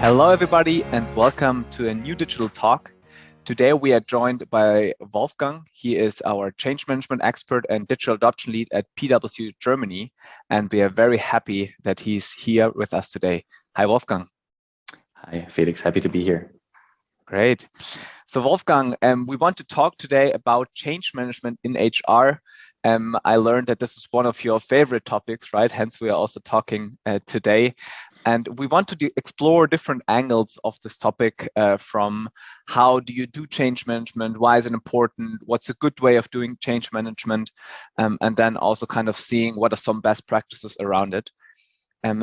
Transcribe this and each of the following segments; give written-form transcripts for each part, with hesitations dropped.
Hello, everybody, and welcome to a new digital talk. Today, we are joined by Wolfgang. He is our change management expert and digital adoption lead at PwC Germany, and we are very happy that he's here with us today. Hi, Wolfgang. Hi, Felix. Happy to be here. Great. So, Wolfgang, we want to talk today about change management in HR. I learned that this is one of your favorite topics, right? Hence, we are also talking today. And we want to explore different angles of this topic from how do you do change management? Why is it important? What's a good way of doing change management? And then also kind of seeing what are some best practices around it.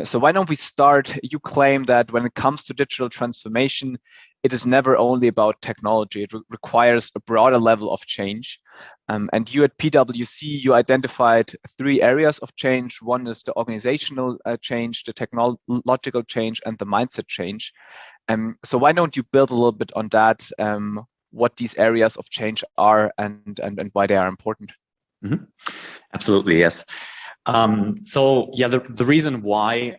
So why don't we start? You claim that when it comes to digital transformation, it is never only about technology. It requires a broader level of change. And you at PwC, you identified 3 areas of change. One is the organizational change, the technological change, and the mindset change. So why don't you build a little bit on that, what these areas of change are and why they are important? Mm-hmm. Absolutely, yes. The reason why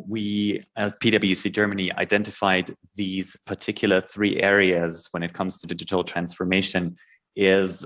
we as PwC Germany identified these particular 3 areas when it comes to digital transformation is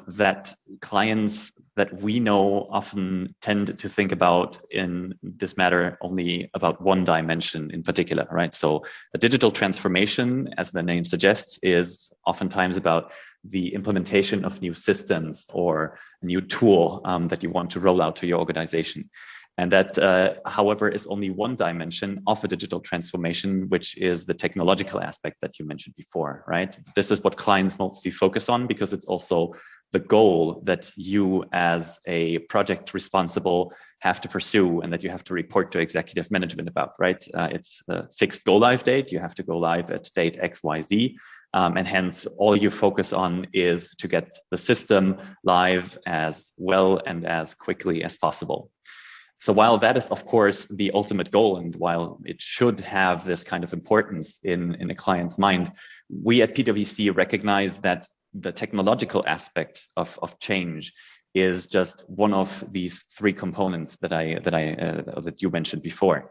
that clients that we know often tend to think about in this matter only about one dimension in particular, right? So a digital transformation, as the name suggests, is oftentimes about the implementation of new systems or a new tool that you want to roll out to your organization. And that, however, is only one dimension of a digital transformation, which is the technological aspect that you mentioned before, right? This is what clients mostly focus on because it's also the goal that you as a project responsible have to pursue and that you have to report to executive management about, right? It's a fixed go live date. You have to go live at date XYZ. And hence all you focus on is to get the system live as well and as quickly as possible. So while that is, of course, the ultimate goal, and while it should have this kind of importance in a client's mind, we at PwC recognize that the technological aspect of change is just one of these 3 components that you mentioned before.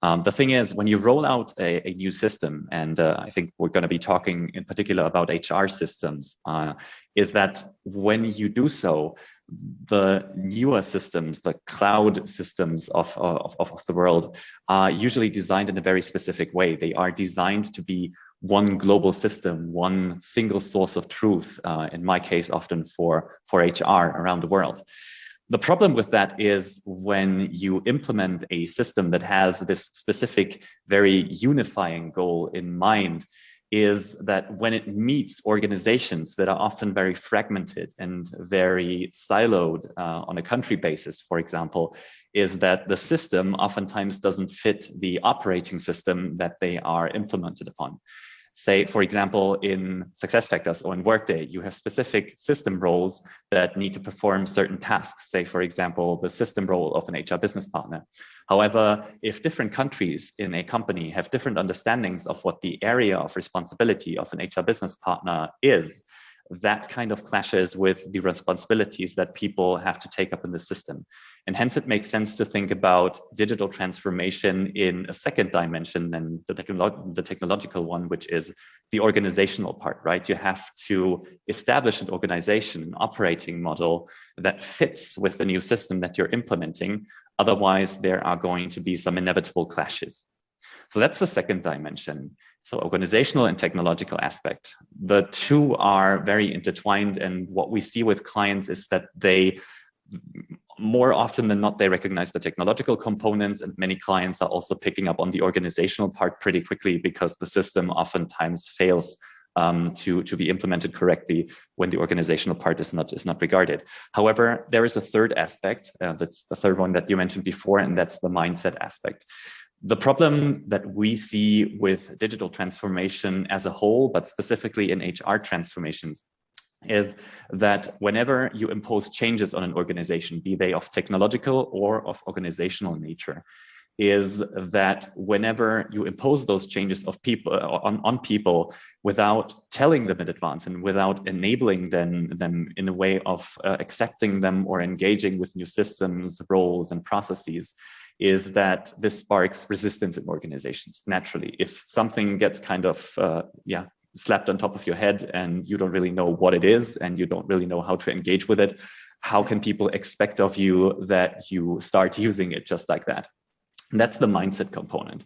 The thing is, when you roll out a new system, and I think we're going to be talking in particular about HR systems, is that when you do so, the newer systems, the cloud systems of the world are usually designed in a very specific way. They are designed to be one global system, one single source of truth, in my case, often for HR around the world. The problem with that is when you implement a system that has this specific, very unifying goal in mind, is that when it meets organizations that are often very fragmented and very siloed on a country basis, for example, is that the system oftentimes doesn't fit the operating system that they are implemented upon. Say, for example, in SuccessFactors or in Workday, you have specific system roles that need to perform certain tasks. Say, for example, the system role of an HR business partner. However, if different countries in a company have different understandings of what the area of responsibility of an HR business partner is, that kind of clashes with the responsibilities that people have to take up in the system. And hence it makes sense to think about digital transformation in a second dimension than the technological one, which is the organizational part, right? You have to establish an organization, an operating model that fits with the new system that you're implementing. Otherwise, there are going to be some inevitable clashes. So that's the second dimension. So organizational and technological aspect. The 2 are very intertwined, and what we see with clients is that they, more often than not, they recognize the technological components, and many clients are also picking up on the organizational part pretty quickly because the system oftentimes fails to be implemented correctly when the organizational part is not regarded. However, there is a third aspect, that's the third one that you mentioned before, and that's the mindset aspect. The problem that we see with digital transformation as a whole, but specifically in HR transformations, is that whenever you impose changes on an organization, be they of technological or of organizational nature, is that whenever you impose those changes of people on people without telling them in advance and without enabling them in a way of accepting them or engaging with new systems, roles, and processes, is that this sparks resistance in organizations naturally. If something gets kind of slapped on top of your head and you don't really know what it is and you don't really know how to engage with it, how can people expect of you that you start using it just like that? And that's the mindset component.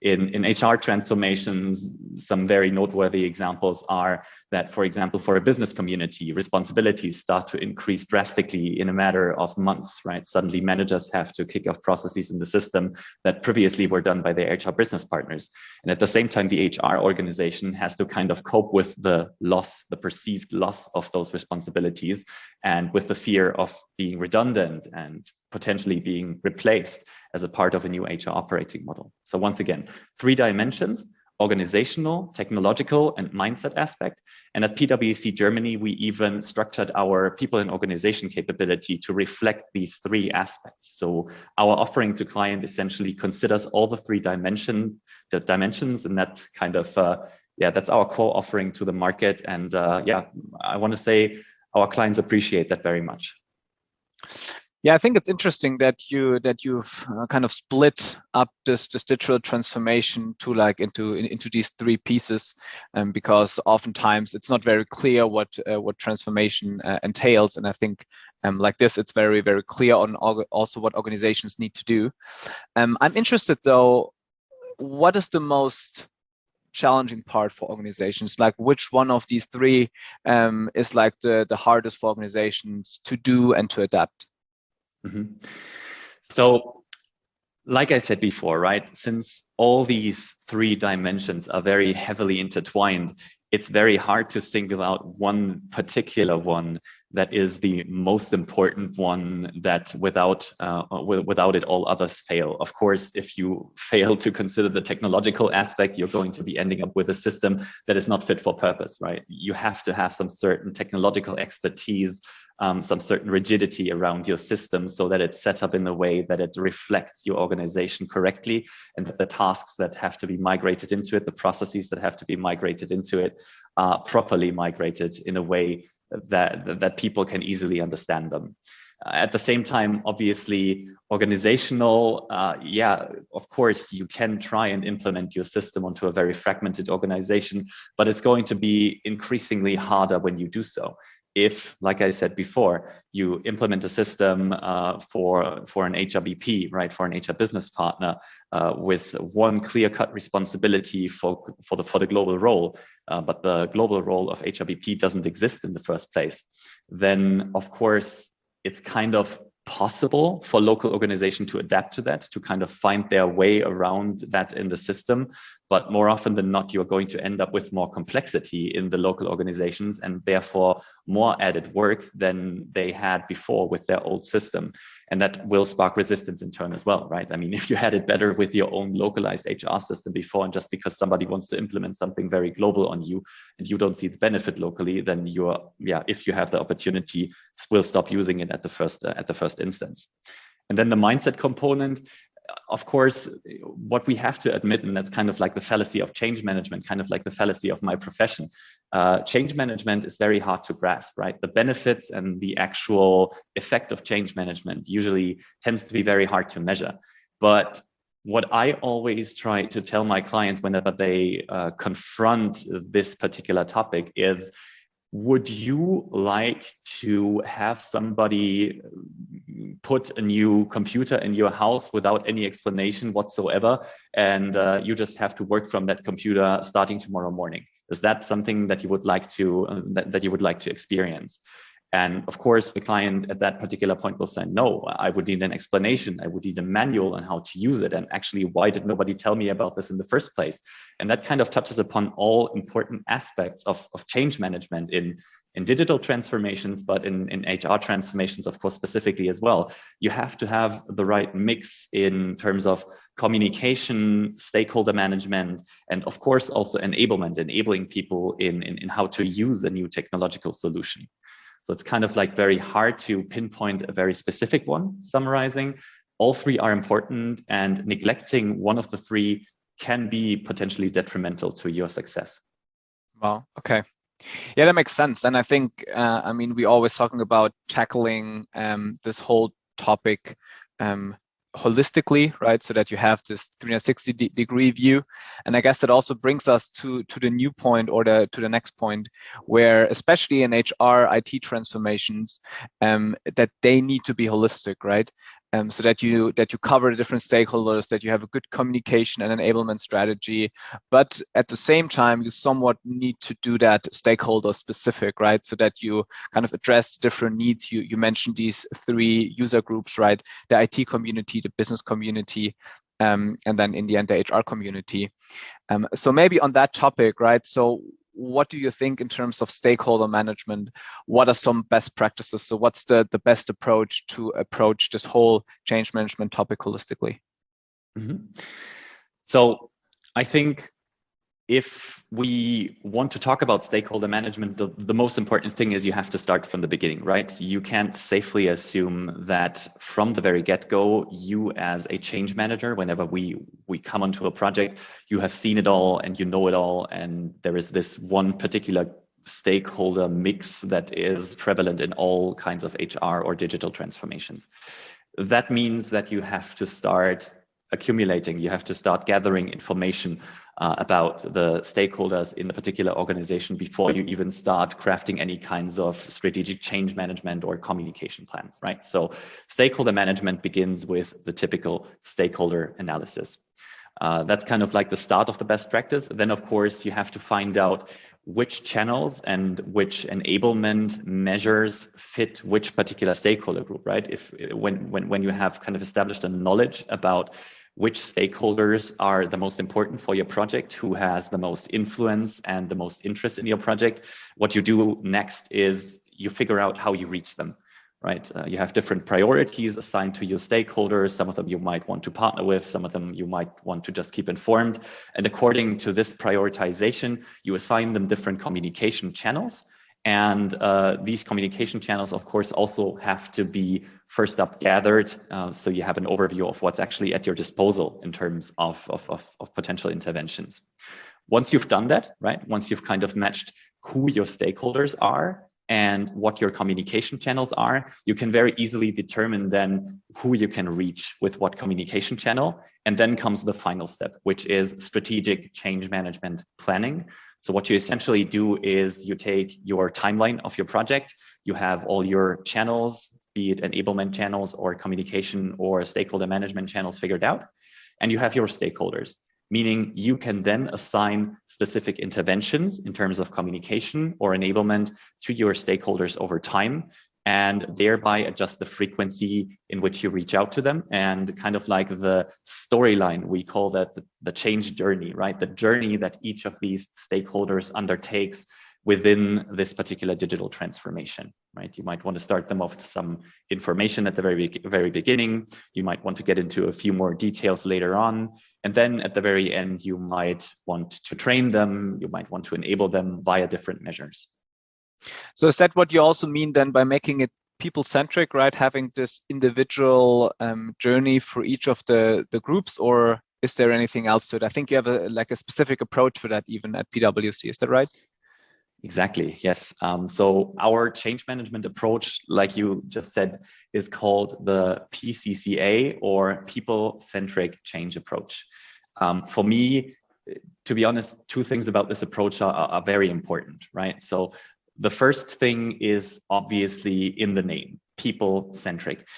In HR transformations, some very noteworthy examples are that, for example, for a business community, responsibilities start to increase drastically in a matter of months, right? Suddenly managers have to kick off processes in the system that previously were done by their HR business partners. And at the same time, the HR organization has to kind of cope with the loss, the perceived loss of those responsibilities, and with the fear of being redundant and potentially being replaced as a part of a new HR operating model. So once again, 3 dimensions: organizational, technological, and mindset aspect. And at PwC Germany, we even structured our people and organization capability to reflect these 3 aspects. So our offering to client essentially considers all the 3 dimensions, and that kind of, that's our core offering to the market. And I want to say our clients appreciate that very much. Yeah, I think it's interesting that you've kind of split up this digital transformation to into these 3 pieces, because oftentimes it's not very clear what transformation entails, and I think like this it's very, very clear on also what organizations need to do. I'm interested though, what is the most challenging part for organizations? Like, which one of these 3 is like the hardest for organizations to do and to adapt? Mm-hmm. So, like I said before, right, since all these 3 dimensions are very heavily intertwined, it's very hard to single out one particular one that is the most important one, that without it all others fail. Of course, if you fail to consider the technological aspect, you're going to be ending up with a system that is not fit for purpose, right? You have to have some certain technological expertise, some certain rigidity around your system so that it's set up in a way that it reflects your organization correctly, and that the tasks that have to be migrated into it, the processes that have to be migrated into it, are properly migrated in a way that people can easily understand them. At the same time, obviously, organizational, of course, you can try and implement your system onto a very fragmented organization, but it's going to be increasingly harder when you do so. If, like I said before, you implement a system for an HRBP, right, for an HR business partner, with one clear-cut responsibility for the global role, but the global role of HRBP doesn't exist in the first place, then of course it's kind of possible for local organization to adapt to that, to kind of find their way around that in the system. But more often than not, you're going to end up with more complexity in the local organizations, and therefore more added work than they had before with their old system. And that will spark resistance in turn as well, right? I mean, if you had it better with your own localized HR system before, and just because somebody wants to implement something very global on you and you don't see the benefit locally, then if you have the opportunity, will stop using it at the first instance. And then the mindset component, of course, what we have to admit, and that's kind of like the fallacy of change management, kind of like the fallacy of my profession. Change management is very hard to grasp, right? The benefits and the actual effect of change management usually tends to be very hard to measure. But what I always try to tell my clients whenever they confront this particular topic is, would you like to have somebody put a new computer in your house without any explanation whatsoever, and you just have to work from that computer starting tomorrow morning? Is that something that you would like to experience? And of course, the client at that particular point will say, no, I would need an explanation. I would need a manual on how to use it. And actually, why did nobody tell me about this in the first place? And that kind of touches upon all important aspects of change management in digital transformations, but in HR transformations, of course, specifically as well. You have to have the right mix in terms of communication, stakeholder management, and of course, also enabling people in how to use a new technological solution. So it's kind of like very hard to pinpoint a very specific one. Summarizing, all 3 are important, and neglecting one of the 3 can be potentially detrimental to your success. Wow. Okay. Yeah, that makes sense. And I think, I mean, we're always talking about tackling this whole topic holistically, right? So that you have this 360-degree view. And I guess that also brings us to the new point, or to the next point, where especially in HR IT transformations, that they need to be holistic, right? So that you cover the different stakeholders, that you have a good communication and enablement strategy, but at the same time you somewhat need to do that stakeholder specific, right? So that you kind of address different needs. You mentioned these 3 user groups, right? The IT community, the business community, and then in the end the HR community. So maybe on that topic, right? So what do you think in terms of stakeholder management? What are some best practices? So what's the best approach to approach this whole change management topic holistically? Mm-hmm. So I think if we want to talk about stakeholder management, the most important thing is you have to start from the beginning, right? You can't safely assume that from the very get-go, you as a change manager, whenever we come onto a project, you have seen it all and you know it all, and there is this one particular stakeholder mix that is prevalent in all kinds of HR or digital transformations. That means that you have to start accumulating, you have to start gathering information about the stakeholders in the particular organization before you even start crafting any kinds of strategic change management or communication plans, right? So stakeholder management begins with the typical stakeholder analysis. That's kind of like the start of the best practice. Then, of course, you have to find out which channels and which enablement measures fit which particular stakeholder group, right? When you have kind of established a knowledge about which stakeholders are the most important for your project, who has the most influence and the most interest in your project, what you do next is you figure out how you reach them. Right, you have different priorities assigned to your stakeholders. Some of them you might want to partner with, some of them you might want to just keep informed. And according to this prioritization, you assign them different communication channels. And these communication channels, of course, also have to be first up gathered. So you have an overview of what's actually at your disposal in terms of potential interventions. Once you've done that, right, once you've kind of matched who your stakeholders are and what your communication channels are, you can very easily determine then who you can reach with what communication channel. And then comes the final step, which is strategic change management planning. So what you essentially do is you take your timeline of your project, you have all your channels, be it enablement channels or communication or stakeholder management channels figured out, and you have your stakeholders. Meaning you can then assign specific interventions in terms of communication or enablement to your stakeholders over time, and thereby adjust the frequency in which you reach out to them, and kind of like the storyline, we call that the change journey, right? The journey that each of these stakeholders undertakes within this particular digital transformation, right? You might want to start them off with some information at the very beginning. You might want to get into a few more details later on. And then at the very end, you might want to train them. You might want to enable them via different measures. So is that what you also mean then by making it people-centric, right? Having this individual journey for each of the groups, or is there anything else to it? I think you have a specific approach for that even at PwC, is that right? Exactly, yes. So our change management approach, like you just said, is called the PCCA, or People-Centric Change Approach. For me, to be honest, two things about this approach are very important, right? So the first thing is obviously in the name, people-centric.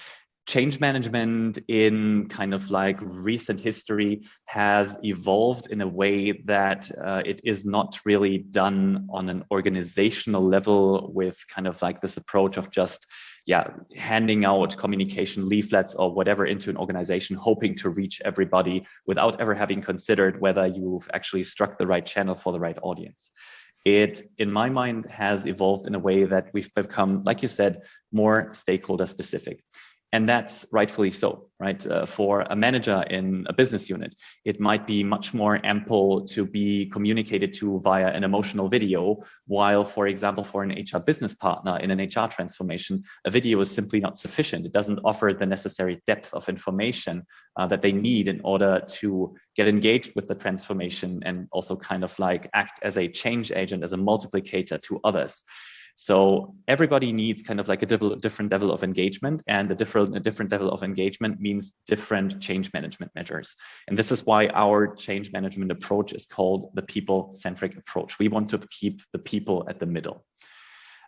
Change management in kind of like recent history has evolved in a way that it is not really done on an organizational level with kind of like this approach of just, handing out communication leaflets or whatever into an organization, hoping to reach everybody without ever having considered whether you've actually struck the right channel for the right audience. It, in my mind, has evolved in a way that we've become, like you said, more stakeholder specific. And that's rightfully so, right? For a manager in a business unit, it might be much more ample to be communicated to via an emotional video, while, for example, for an HR business partner in an HR transformation, a video is simply not sufficient. It doesn't offer the necessary depth of information that they need in order to get engaged with the transformation and also kind of like act as a change agent, as a multiplicator to others. So everybody needs kind of like a different level of engagement, and a different level of engagement means different change management measures. And this is why our change management approach is called the people-centric approach. We want to keep the people at the middle.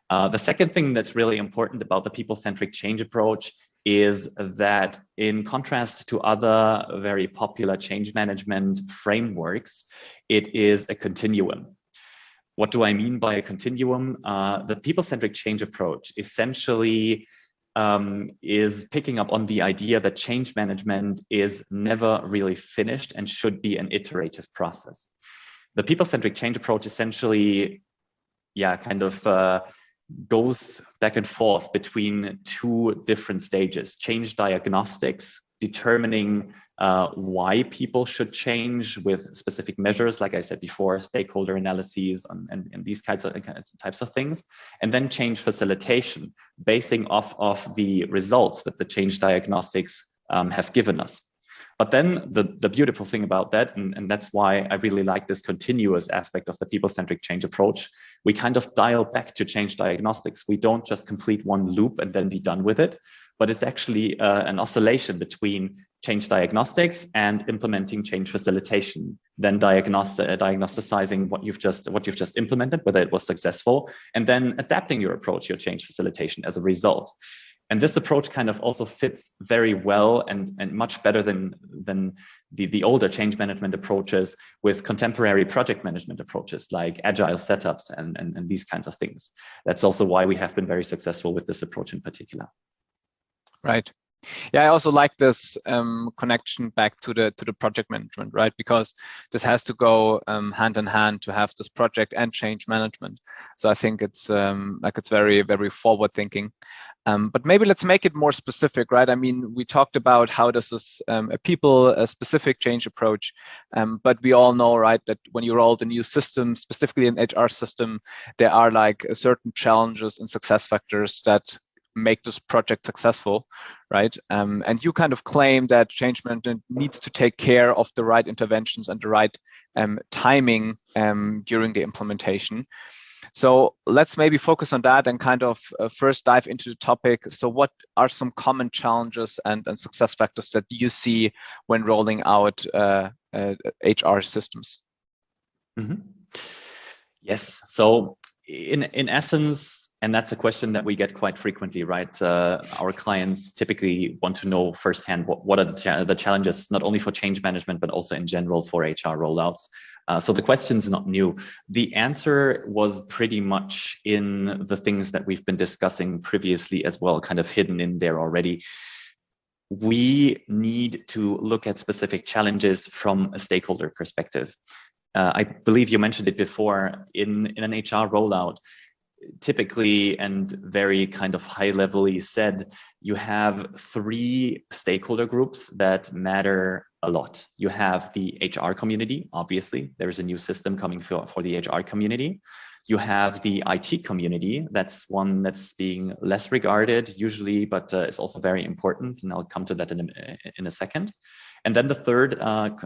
The second thing that's really important about the people-centric change approach is that, in contrast to other very popular change management frameworks, it is a continuum. What do I mean by a continuum? The people-centric change approach essentially is picking up on the idea that change management is never really finished and should be an iterative process. The people-centric change approach essentially, goes back and forth between two different stages: change diagnostics, determining why people should change with specific measures, like I said before, stakeholder analyses and these types of things, and then change facilitation, basing off of the results that the change diagnostics have given us. But then the beautiful thing about that, and that's why I really like this continuous aspect of the people-centric change approach, we kind of dial back to change diagnostics. We don't just complete one loop and then be done with it, but it's actually an oscillation between change diagnostics and implementing change facilitation, then diagnosticizing what you've just implemented, whether it was successful, and then adapting your approach, your change facilitation as a result. And this approach kind of also fits very well and much better than the older change management approaches with contemporary project management approaches like agile setups and these kinds of things. That's also why we have been very successful with this approach in particular. Right. Yeah, I also like this connection back to the project management, right? Because this has to go hand in hand to have this project and change management. So I think it's it's very, very forward thinking. But maybe let's make it more specific, right? I mean, we talked about how this is a specific change approach, but we all know, right, that when you roll the new system, specifically an HR system, there are like certain challenges and success factors that make this project successful, right? And you kind of claim that change management needs to take care of the right interventions and the right timing during the implementation. So let's maybe focus on that and kind of first dive into the topic. So what are some common challenges and success factors that you see when rolling out HR systems? Mm-hmm. Yes. So in essence, and that's a question that we get quite frequently, right? Our clients typically want to know firsthand what are the challenges, not only for change management, but also in general for HR rollouts. So the question's not new. The answer was pretty much in the things that we've been discussing previously as well, kind of hidden in there already. We need to look at specific challenges from a stakeholder perspective. I believe you mentioned it before, in an HR rollout, typically and very kind of high levelly said, you have three stakeholder groups that matter a lot. You have the HR community, obviously, there's a new system coming for the HR community. You have the IT community, that's one that's being less regarded usually, but it's also very important, and I'll come to that in a second. And then the third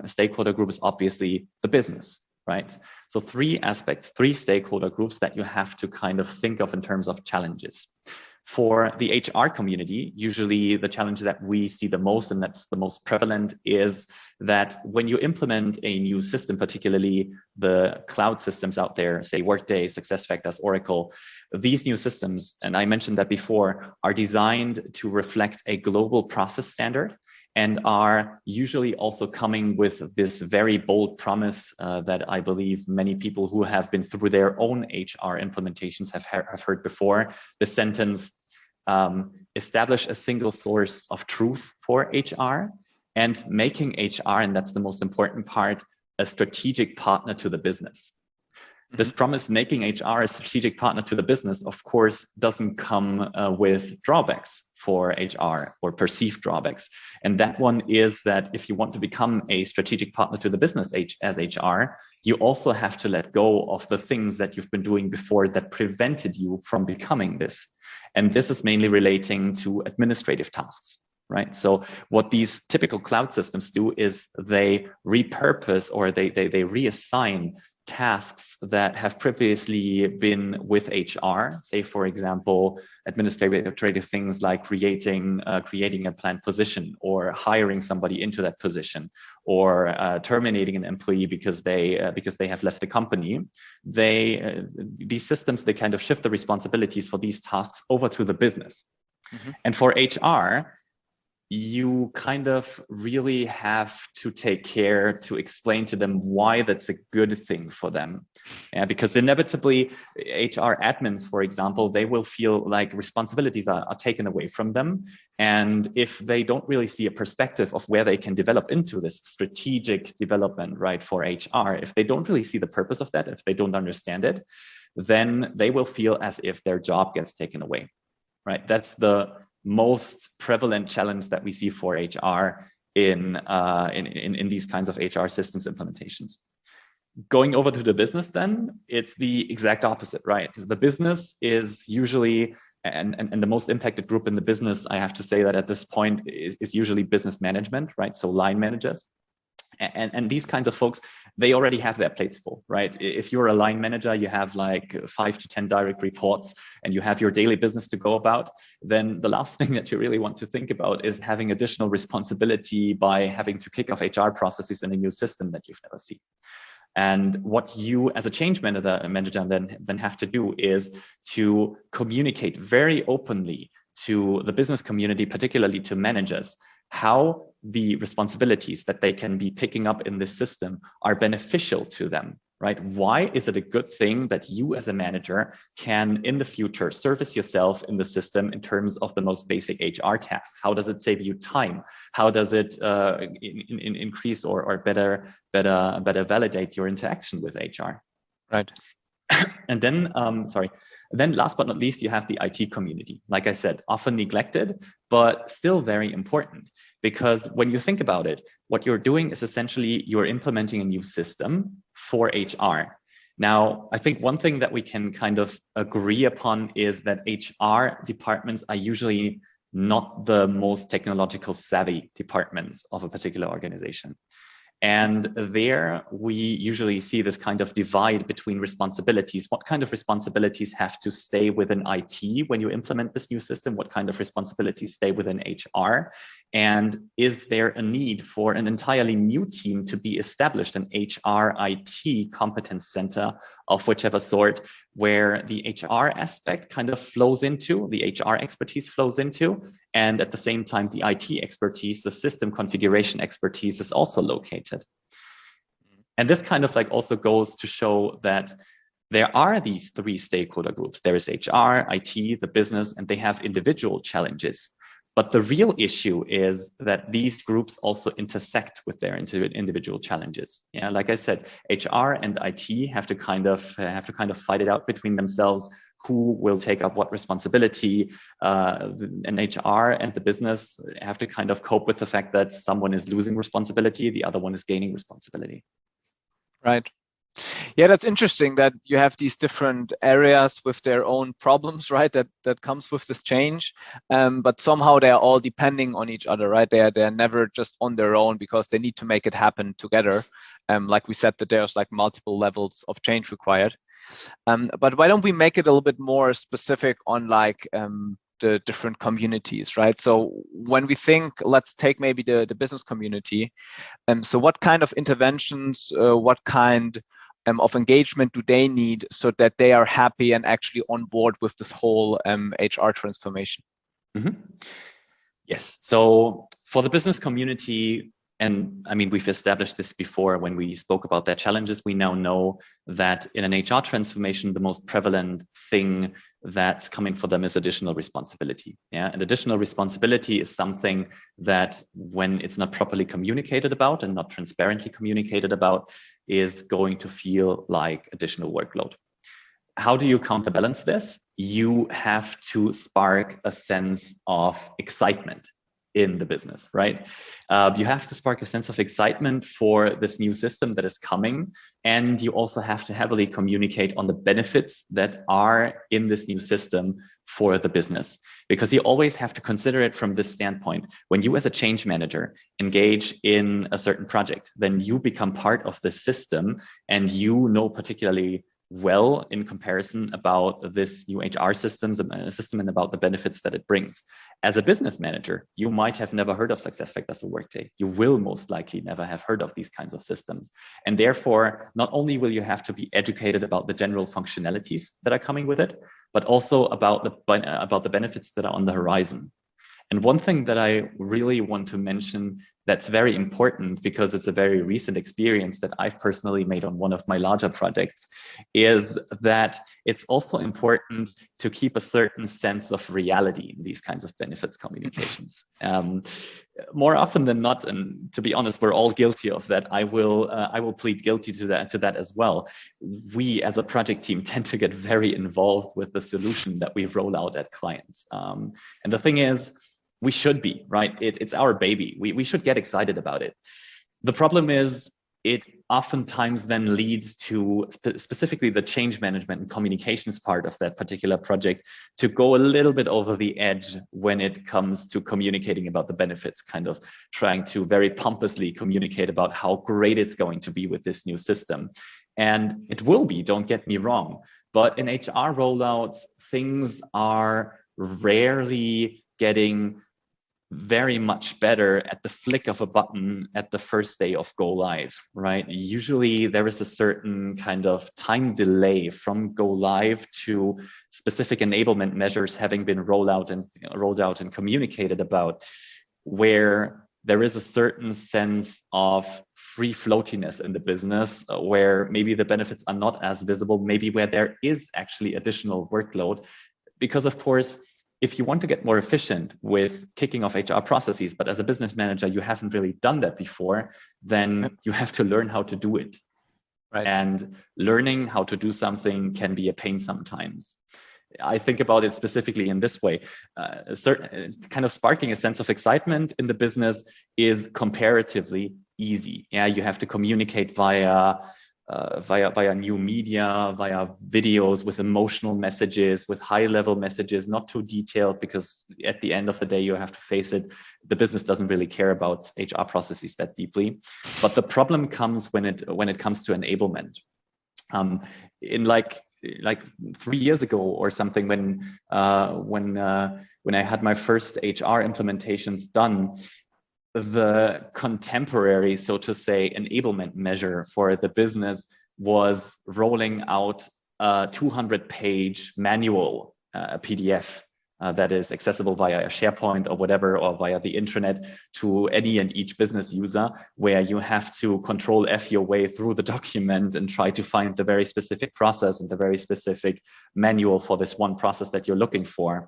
stakeholder group is obviously the business, right? So three aspects, three stakeholder groups that you have to kind of think of in terms of challenges. For the HR community, usually the challenge that we see the most, and that's the most prevalent, is that when you implement a new system, particularly the cloud systems out there, say Workday, SuccessFactors, Oracle, these new systems, and I mentioned that before, are designed to reflect a global process standard and are usually also coming with this very bold promise that I believe many people who have been through their own HR implementations have heard before. The sentence, establish a single source of truth for HR, and making HR, and that's the most important part, a strategic partner to the business. This promise, making HR a strategic partner to the business, of course, doesn't come with drawbacks for HR or perceived drawbacks. And that one is that if you want to become a strategic partner to the business as HR, you also have to let go of the things that you've been doing before that prevented you from becoming this. And this is mainly relating to administrative tasks. Right. So what these typical cloud systems do is they repurpose or they reassign tasks that have previously been with HR, say for example, administrative things like creating a planned position, or hiring somebody into that position, or terminating an employee because they have left the company. These systems, they kind of shift the responsibilities for these tasks over to the business. Mm-hmm. And for HR, you kind of really have to take care to explain to them why that's a good thing for them. Yeah, because inevitably HR admins, for example, they will feel like responsibilities are taken away from them. And if they don't really see a perspective of where they can develop into this strategic development, right, for HR, if they don't really see the purpose of that, if they don't understand it, then they will feel as if their job gets taken away, right? That's the most prevalent challenge that we see for HR in these kinds of HR systems implementations. Going over to the business, then it's the exact opposite, right? The business is usually, and the most impacted group in the business, I have to say that at this point is usually business management, right? So line managers. And these kinds of folks, they already have their plates full, right? If you're a line manager, you have like 5 to 10 direct reports and you have your daily business to go about, then the last thing that you really want to think about is having additional responsibility by having to kick off HR processes in a new system that you've never seen. And what you as a change manager then have to do is to communicate very openly to the business community, particularly to managers, how the responsibilities that they can be picking up in this system are beneficial to them, right? Why is it a good thing that you as a manager can in the future service yourself in the system in terms of the most basic HR tasks? How does it save you time? How does it increase or better validate your interaction with HR? Right. And then, then last but not least, you have the IT community. Like I said, often neglected, but still very important, because when you think about it, what you're doing is essentially you're implementing a new system for HR. Now, I think one thing that we can kind of agree upon is that HR departments are usually not the most technological savvy departments of a particular organization. And there we usually see this kind of divide between responsibilities. What kind of responsibilities have to stay within IT when you implement this new system? What kind of responsibilities stay within HR? And is there a need for an entirely new team to be established, an HR IT competence center of whichever sort, where the HR aspect kind of flows into, the HR expertise flows into, and at the same time, the IT expertise, the system configuration expertise is also located. And this kind of like also goes to show that there are these three stakeholder groups. There is HR, IT, the business, and they have individual challenges. But the real issue is that these groups also intersect with their individual challenges. Yeah, like I said, HR and IT have to kind of fight it out between themselves. Who will take up what responsibility? And HR and the business have to kind of cope with the fact that someone is losing responsibility, the other one is gaining responsibility. Right. Yeah, that's interesting that you have these different areas with their own problems, right? That comes with this change, but somehow they are all depending on each other, right? They're never just on their own because they need to make it happen together. Like we said, that there's like multiple levels of change required. But why don't we make it a little bit more specific on like the different communities, right? So when we think, let's take maybe the business community. So what kind of interventions, what kind of engagement do they need so that they are happy and actually on board with this whole HR transformation? Mm-hmm. Yes. So for the business community, and I mean, we've established this before when we spoke about their challenges. We now know that in an HR transformation, the most prevalent thing that's coming for them is additional responsibility. Yeah, and additional responsibility is something that when it's not properly communicated about and not transparently communicated about, is going to feel like additional workload. How do you counterbalance this? You have to spark a sense of excitement in the business, right? You have to spark a sense of excitement for this new system that is coming. And you also have to heavily communicate on the benefits that are in this new system for the business, because you always have to consider it from this standpoint. When you as a change manager engage in a certain project, then you become part of the system, and you know particularly well in comparison about this new HR system and about the benefits that it brings. As a business manager, you might have never heard of SuccessFactors or Workday. You will most likely never have heard of these kinds of systems. And therefore, not only will you have to be educated about the general functionalities that are coming with it, but also about the benefits that are on the horizon. And one thing that I really want to mention that's very important, because it's a very recent experience that I've personally made on one of my larger projects, is that it's also important to keep a certain sense of reality in these kinds of benefits communications. More often than not, and to be honest, we're all guilty of that. I will plead guilty to that as well. We as a project team tend to get very involved with the solution that we roll out at clients. And the thing is, we should be, right? It's our baby. We should get excited about it. The problem is, it oftentimes then leads to specifically the change management and communications part of that particular project to go a little bit over the edge when it comes to communicating about the benefits, kind of trying to very pompously communicate about how great it's going to be with this new system. And it will be, don't get me wrong, but in HR rollouts, things are rarely getting very much better at the flick of a button at the first day of go live, right? Usually there is a certain kind of time delay from go live to specific enablement measures having been rolled out and communicated about, where there is a certain sense of free floatiness in the business, where maybe the benefits are not as visible, maybe where there is actually additional workload. Because of course, if you want to get more efficient with kicking off HR processes, but as a business manager, you haven't really done that before, then you have to learn how to do it. Right. And learning how to do something can be a pain sometimes. I think about it specifically in this way. Certain kind of sparking a sense of excitement in the business is comparatively easy. Yeah, you have to communicate via new media, via videos, with emotional messages, with high-level messages, not too detailed, because at the end of the day, you have to face it, the business doesn't really care about HR processes that deeply. But the problem comes when it comes to enablement. In like 3 years ago or something, when I had my first HR implementations done, the contemporary, so to say, enablement measure for the business was rolling out a 200-page manual, PDF that is accessible via a SharePoint or whatever, or via the intranet to any and each business user, where you have to Control F your way through the document and try to find the very specific process and the very specific manual for this one process that you're looking for.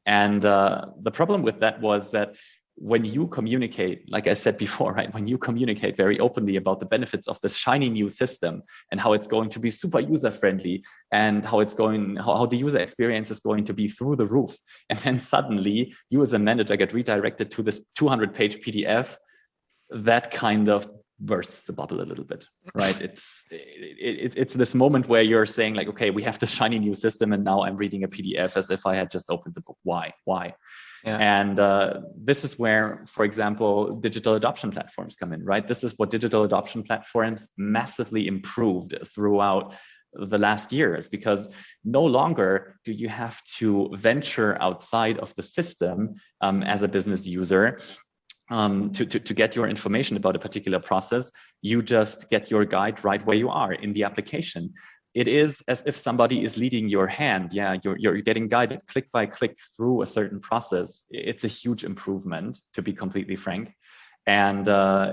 And the problem with that was that when you communicate, like I said before, right, when you communicate very openly about the benefits of this shiny new system and how it's going to be super user friendly and how the user experience is going to be through the roof, and then suddenly you as a manager get redirected to this 200-page PDF, that kind of bursts the bubble a little bit, right? It's this moment where you're saying like, okay, we have this shiny new system, and now I'm reading a PDF as if I had just opened the book. Why? Yeah. And this is where, for example, digital adoption platforms come in, right? This is what digital adoption platforms massively improved throughout the last years, because no longer do you have to venture outside of the system as a business user to get your information about a particular process. You just get your guide right where you are in the application. It is as if somebody is leading your hand. Yeah, you're getting guided click by click through a certain process. It's a huge improvement, to be completely frank. And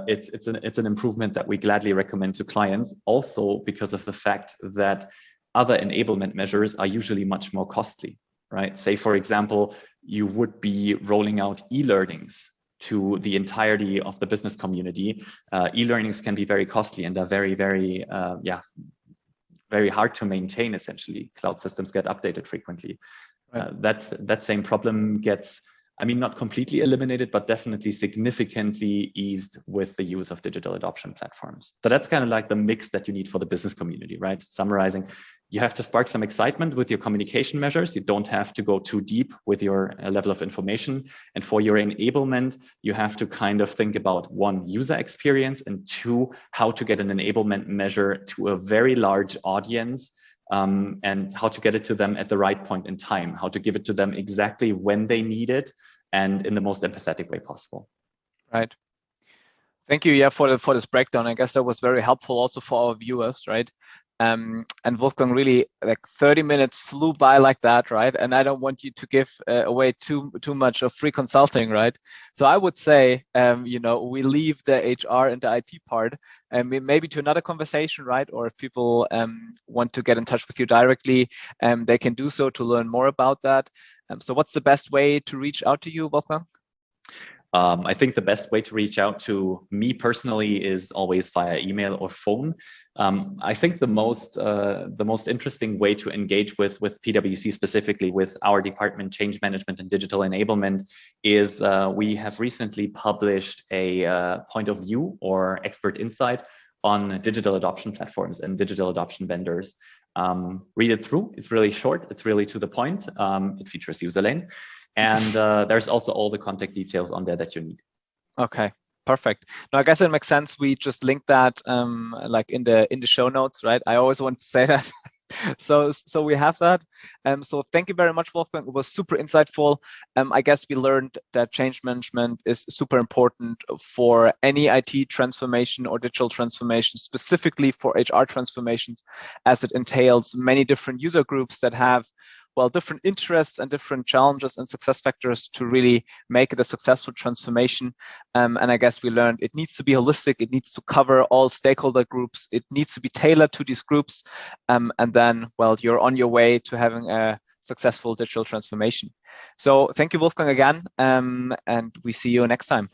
it's an improvement that we gladly recommend to clients, also because of the fact that other enablement measures are usually much more costly, right? Say, for example, you would be rolling out e-learnings to the entirety of the business community. E-learnings can be very costly and are very, very, very hard to maintain, essentially. Cloud systems get updated frequently. Right. That same problem gets I mean, not completely eliminated, but definitely significantly eased with the use of digital adoption platforms. So that's kind of like the mix that you need for the business community, right? Summarizing, you have to spark some excitement with your communication measures. You don't have to go too deep with your level of information. And for your enablement, you have to kind of think about one, user experience, and two, how to get an enablement measure to a very large audience, and how to get it to them at the right point in time, how to give it to them exactly when they need it and in the most empathetic way possible. Right. Thank you, yeah, for this breakdown. I guess that was very helpful also for our viewers, right? And Wolfgang, really, like 30 minutes flew by like that, right? And I don't want you to give away too much of free consulting, right? So I would say, we leave the HR and the IT part, and maybe to another conversation, right? Or if people want to get in touch with you directly, they can do so to learn more about that. So what's the best way to reach out to you, Wolfgang? I think the best way to reach out to me personally is always via email or phone. I think the most interesting way to engage with PwC, specifically with our department, change management and digital enablement, is we have recently published a point of view or expert insight on digital adoption platforms and digital adoption vendors. Read it through. It's really short. It's really to the point. It features user lane. And there's also all the contact details on there that you need. Okay, perfect. No, I guess it makes sense. We just link that like in the show notes, right? I always want to say that. So we have that. So thank you very much, Wolfgang. It was super insightful. I guess we learned that change management is super important for any IT transformation or digital transformation, specifically for HR transformations, as it entails many different user groups that have different interests and different challenges and success factors to really make it a successful transformation. And I guess we learned it needs to be holistic. It needs to cover all stakeholder groups. It needs to be tailored to these groups. And then, you're on your way to having a successful digital transformation. So thank you, Wolfgang, again. And we see you next time.